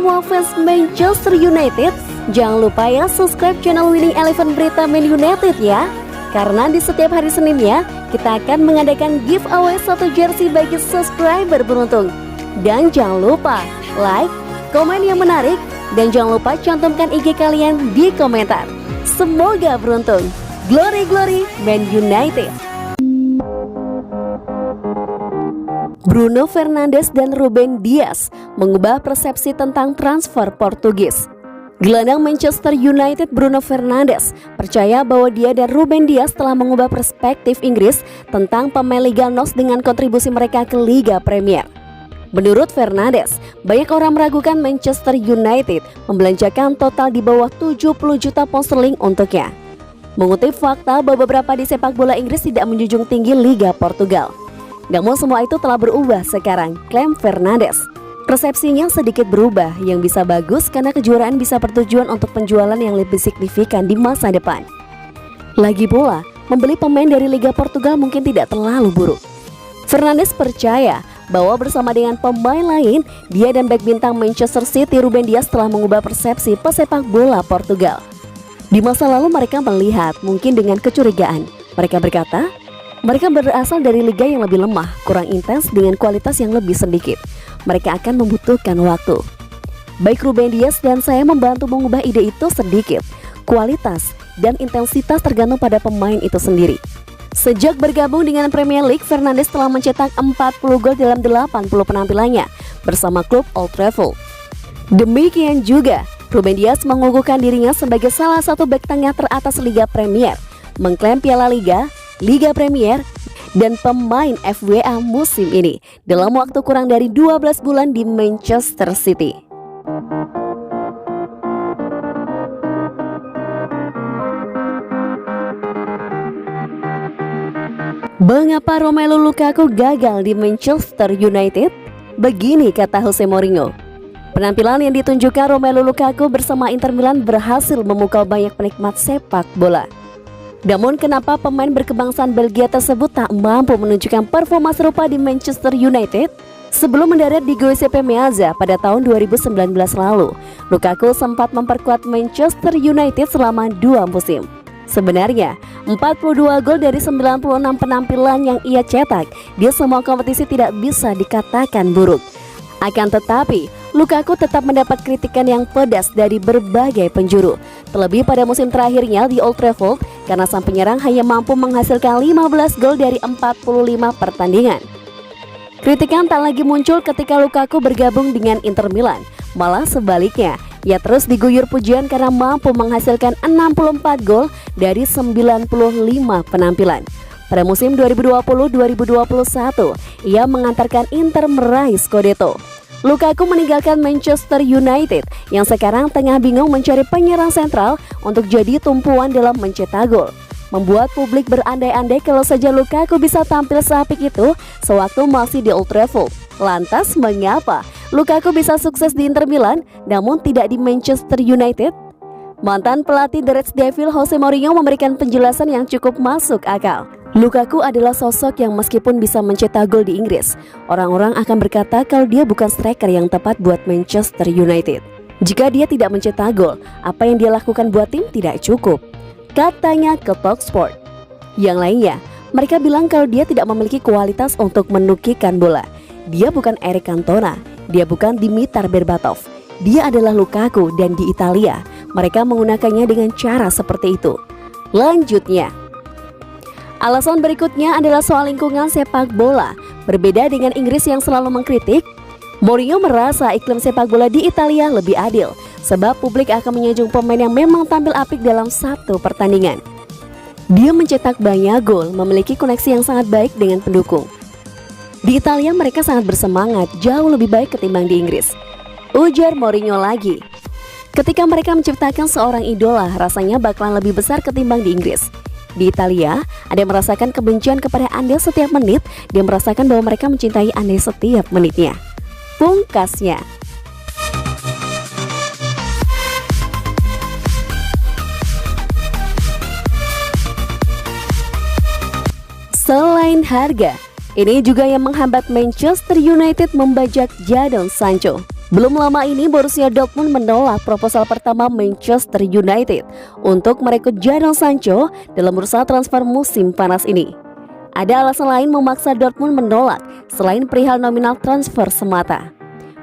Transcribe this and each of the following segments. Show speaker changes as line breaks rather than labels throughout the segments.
semua fans Manchester United, jangan lupa ya subscribe channel Winning Eleven Berita Man United ya. Karena di setiap hari Seninnya, kita akan mengadakan giveaway 1 jersey bagi subscriber beruntung. Dan jangan lupa like, komen yang menarik, dan jangan lupa cantumkan IG kalian di komentar. Semoga beruntung. Glory Glory Man United. Bruno Fernandes dan Ruben Dias mengubah persepsi tentang transfer Portugis. Gelandang Manchester United Bruno Fernandes percaya bahwa dia dan Ruben Dias telah mengubah perspektif Inggris tentang pemain Liga NOS dengan kontribusi mereka ke Liga Premier. Menurut Fernandes, banyak orang meragukan Manchester United membelanjakan total di bawah 70 juta pound sterling untuknya. Mengutip fakta bahwa beberapa di sepak bola Inggris tidak menjunjung tinggi Liga Portugal. Namun semua itu telah berubah sekarang, klaim Fernandes. Persepsinya sedikit berubah, yang bisa bagus karena kejuaraan bisa bertujuan untuk penjualan yang lebih signifikan di masa depan. Lagi pula, membeli pemain dari Liga Portugal mungkin tidak terlalu buruk. Fernandes percaya bahwa bersama dengan pemain lain, dia dan bek bintang Manchester City Ruben Dias telah mengubah persepsi pesepak bola Portugal. Di masa lalu mereka melihat mungkin dengan kecurigaan. Mereka berkata, mereka berasal dari liga yang lebih lemah, kurang intens dengan kualitas yang lebih sedikit. Mereka akan membutuhkan waktu. Baik Ruben Dias dan saya membantu mengubah ide itu sedikit. Kualitas dan intensitas tergantung pada pemain itu sendiri. Sejak bergabung dengan Premier League, Fernandes telah mencetak 40 gol dalam 80 penampilannya bersama klub Old Trafford. Demikian juga, Ruben Dias mengukuhkan dirinya sebagai salah satu bek tengah teratas Liga Premier, mengklaim Piala Liga, Liga Premier, dan pemain FWA musim ini dalam waktu kurang dari 12 bulan di Manchester City. Mengapa Romelu Lukaku gagal di Manchester United? Begini kata Jose Mourinho. Penampilan yang ditunjukkan Romelu Lukaku bersama Inter Milan berhasil memukau banyak penikmat sepak bola. Namun kenapa pemain berkebangsaan Belgia tersebut tak mampu menunjukkan performa serupa di Manchester United? Sebelum mendarat di Giuseppe Meazza pada tahun 2019 lalu, Lukaku sempat memperkuat Manchester United selama 2 musim. Sebenarnya, 42 gol dari 96 penampilan yang ia cetak di semua kompetisi tidak bisa dikatakan buruk. Akan tetapi, Lukaku tetap mendapat kritikan yang pedas dari berbagai penjuru, terlebih pada musim terakhirnya di Old Trafford karena sang penyerang hanya mampu menghasilkan 15 gol dari 45 pertandingan. Kritikan tak lagi muncul ketika Lukaku bergabung dengan Inter Milan, malah sebaliknya, ia terus diguyur pujian karena mampu menghasilkan 64 gol dari 95 penampilan. Pada musim 2020-2021, ia mengantarkan Inter meraih Scudetto. Lukaku meninggalkan Manchester United yang sekarang tengah bingung mencari penyerang sentral untuk jadi tumpuan dalam mencetak gol. Membuat publik berandai-andai kalau saja Lukaku bisa tampil seapik itu sewaktu masih di Old Trafford. Lantas mengapa Lukaku bisa sukses di Inter Milan namun tidak di Manchester United? Mantan pelatih The Red Devils Jose Mourinho memberikan penjelasan yang cukup masuk akal. Lukaku adalah sosok yang meskipun bisa mencetak gol di Inggris, orang-orang akan berkata kalau dia bukan striker yang tepat buat Manchester United. Jika dia tidak mencetak gol, apa yang dia lakukan buat tim tidak cukup, katanya ke Talksport. Yang lainnya, mereka bilang kalau dia tidak memiliki kualitas untuk menukikan bola. Dia bukan Eric Cantona, dia bukan Dimitar Berbatov. Dia adalah Lukaku dan di Italia, mereka menggunakannya dengan cara seperti itu. Lanjutnya, alasan berikutnya adalah soal lingkungan sepak bola. Berbeda dengan Inggris yang selalu mengkritik, Mourinho merasa iklim sepak bola di Italia lebih adil, sebab publik akan menyanjung pemain yang memang tampil apik dalam satu pertandingan. Dia mencetak banyak gol, memiliki koneksi yang sangat baik dengan pendukung. Di Italia mereka sangat bersemangat, jauh lebih baik ketimbang di Inggris, ujar Mourinho lagi. Ketika mereka menciptakan seorang idola, rasanya bakalan lebih besar ketimbang di Inggris. Di Italia, ada yang merasakan kebencian kepada Anda setiap menit, dia merasakan bahwa mereka mencintai Anda setiap menitnya. Pungkasnya. Selain harga, ini juga yang menghambat Manchester United membajak Jadon Sancho. Belum lama ini Borussia Dortmund menolak proposal pertama Manchester United untuk merekrut Jadon Sancho dalam bursa transfer musim panas ini. Ada alasan lain memaksa Dortmund menolak selain perihal nominal transfer semata.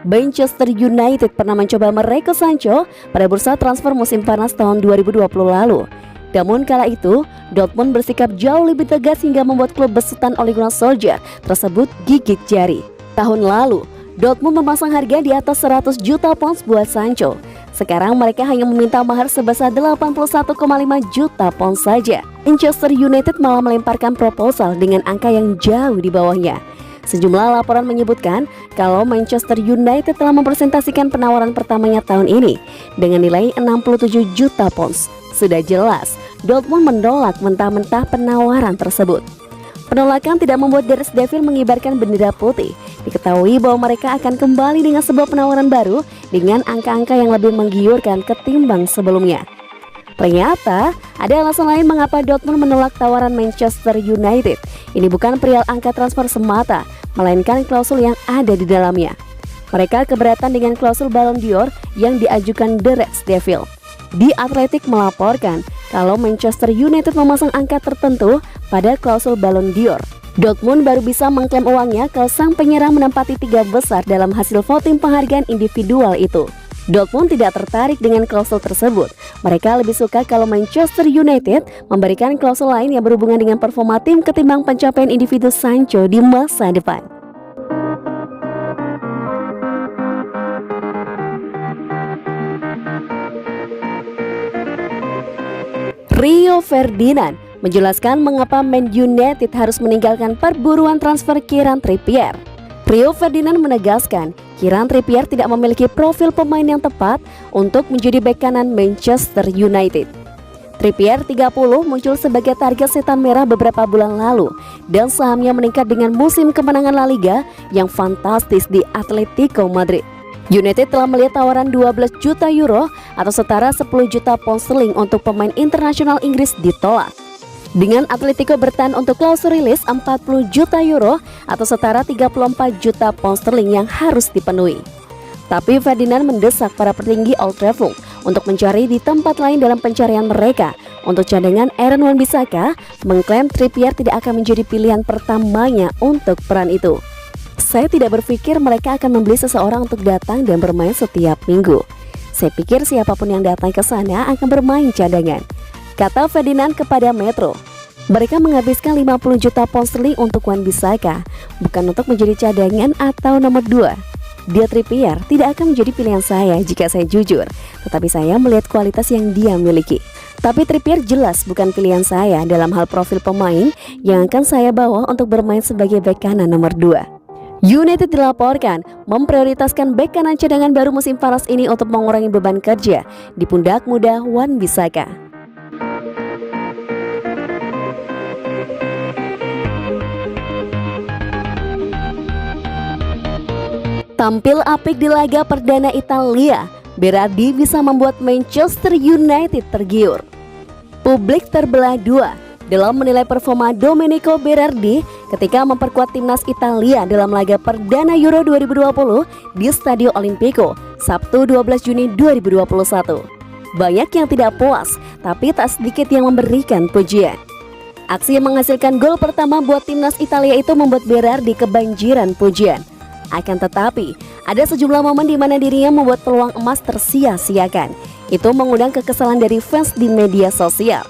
Manchester United pernah mencoba merekrut Sancho pada bursa transfer musim panas tahun 2020 lalu. Namun kala itu, Dortmund bersikap jauh lebih tegas hingga membuat klub besutan Ole Gunnar Solskjaer tersebut gigit jari. Tahun lalu, Dortmund memasang harga di atas 100 juta pounds buat Sancho. Sekarang mereka hanya meminta mahar sebesar 81,5 juta pounds saja. Manchester United malah melemparkan proposal dengan angka yang jauh di bawahnya. Sejumlah laporan menyebutkan kalau Manchester United telah mempresentasikan penawaran pertamanya tahun ini dengan nilai 67 juta pounds. Sudah jelas, Dortmund menolak mentah-mentah penawaran tersebut. Penolakan tidak membuat The Red Devils mengibarkan bendera putih. Diketahui bahwa mereka akan kembali dengan sebuah penawaran baru dengan angka-angka yang lebih menggiurkan ketimbang sebelumnya. Ternyata ada alasan lain mengapa Dortmund menolak tawaran Manchester United. Ini bukan perihal angka transfer semata, melainkan klausul yang ada di dalamnya. Mereka keberatan dengan klausul Ballon d'Or yang diajukan The Red Devils. The Athletic melaporkan kalau Manchester United memasang angka tertentu pada klausul Ballon d'Or. Dortmund baru bisa mengklaim uangnya kalau sang penyerang menempati 3 besar dalam hasil voting penghargaan individual itu. Dortmund tidak tertarik dengan klausul tersebut. Mereka lebih suka kalau Manchester United memberikan klausul lain yang berhubungan dengan performa tim ketimbang pencapaian individu Sancho di masa depan. Rio Ferdinand menjelaskan mengapa Man United harus meninggalkan perburuan transfer Kieran Trippier. Rio Ferdinand menegaskan Kieran Trippier tidak memiliki profil pemain yang tepat untuk menjadi bek kanan Manchester United. Trippier 30 muncul sebagai target setan merah beberapa bulan lalu dan sahamnya meningkat dengan musim kemenangan La Liga yang fantastis di Atletico Madrid. United telah melihat tawaran 12 juta euro atau setara 10 juta pound sterling untuk pemain internasional Inggris ditolak. Dengan Atletico bertahan untuk klausul rilis 40 juta euro atau setara 34 juta pound sterling yang harus dipenuhi. Tapi Ferdinand mendesak para petinggi Old Trafford untuk mencari di tempat lain dalam pencarian mereka. Untuk cadangan, Aaron Wan-Bissaka mengklaim Trippier tidak akan menjadi pilihan pertamanya untuk peran itu. Saya tidak berpikir mereka akan membeli seseorang untuk datang dan bermain setiap minggu. Saya pikir siapapun yang datang ke sana akan bermain cadangan, kata Ferdinand kepada Metro. Mereka menghabiskan 50 juta pound sterling untuk Wan-Bissaka, bukan untuk menjadi cadangan atau nomor 2. Dia Trippier tidak akan menjadi pilihan saya jika saya jujur, tetapi saya melihat kualitas yang dia miliki. Tapi Trippier jelas bukan pilihan saya dalam hal profil pemain yang akan saya bawa untuk bermain sebagai bek kanan nomor 2. United dilaporkan memprioritaskan bek kanan cadangan baru musim panas ini untuk mengurangi beban kerja di pundak muda Wan-Bissaka. Tampil apik di laga perdana Italia, Berardi bisa membuat Manchester United tergiur. Publik terbelah dua dalam menilai performa Domenico Berardi ketika memperkuat timnas Italia dalam laga perdana Euro 2020 di Stadio Olimpico, Sabtu 12 Juni 2021. Banyak yang tidak puas, tapi tak sedikit yang memberikan pujian. Aksi yang menghasilkan gol pertama buat timnas Italia itu membuat Berardi kebanjiran pujian. Akan tetapi, ada sejumlah momen di mana dirinya membuat peluang emas tersia-siakan. Itu mengundang kekesalan dari fans di media sosial.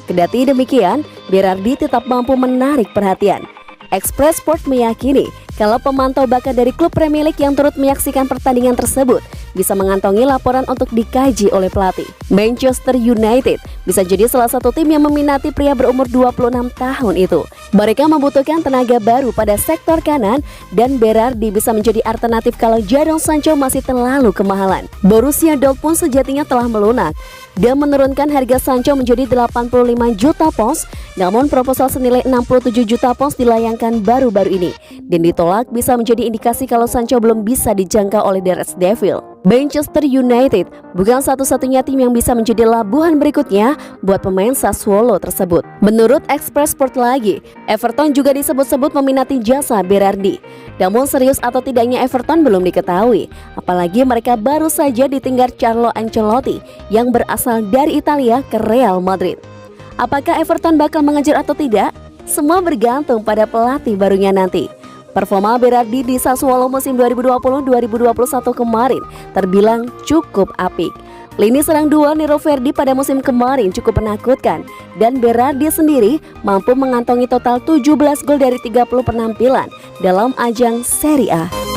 Kendati demikian, Berardi tetap mampu menarik perhatian. Express Sport meyakini kalau pemantau bakat dari klub Premier League yang turut menyaksikan pertandingan tersebut bisa mengantongi laporan untuk dikaji oleh pelatih. Manchester United bisa jadi salah satu tim yang meminati pria berumur 26 tahun itu. Mereka membutuhkan tenaga baru pada sektor kanan dan Berardi bisa menjadi alternatif kalau Jadon Sancho masih terlalu kemahalan. Borussia Dortmund sejatinya telah melunak dan menurunkan harga Sancho menjadi 85 juta pounds, namun proposal senilai 67 juta pounds dilayangkan baru-baru ini dan ditolak bisa menjadi indikasi kalau Sancho belum bisa dijangkau oleh The Red Devils. Manchester United bukan satu-satunya tim yang bisa menjadi labuhan berikutnya buat pemain Sassuolo tersebut. Menurut Express Sport lagi, Everton juga disebut-sebut meminati jasa Berardi. Namun serius atau tidaknya Everton belum diketahui, apalagi mereka baru saja ditinggal Carlo Ancelotti yang berasal dari Italia ke Real Madrid. Apakah Everton bakal mengejar atau tidak? Semua bergantung pada pelatih barunya nanti. Performa Berardi di Sassuolo musim 2020-2021 kemarin terbilang cukup apik. Lini serang duo Nero Verdi pada musim kemarin cukup menakutkan dan Berardi sendiri mampu mengantongi total 17 gol dari 30 penampilan dalam ajang Serie A.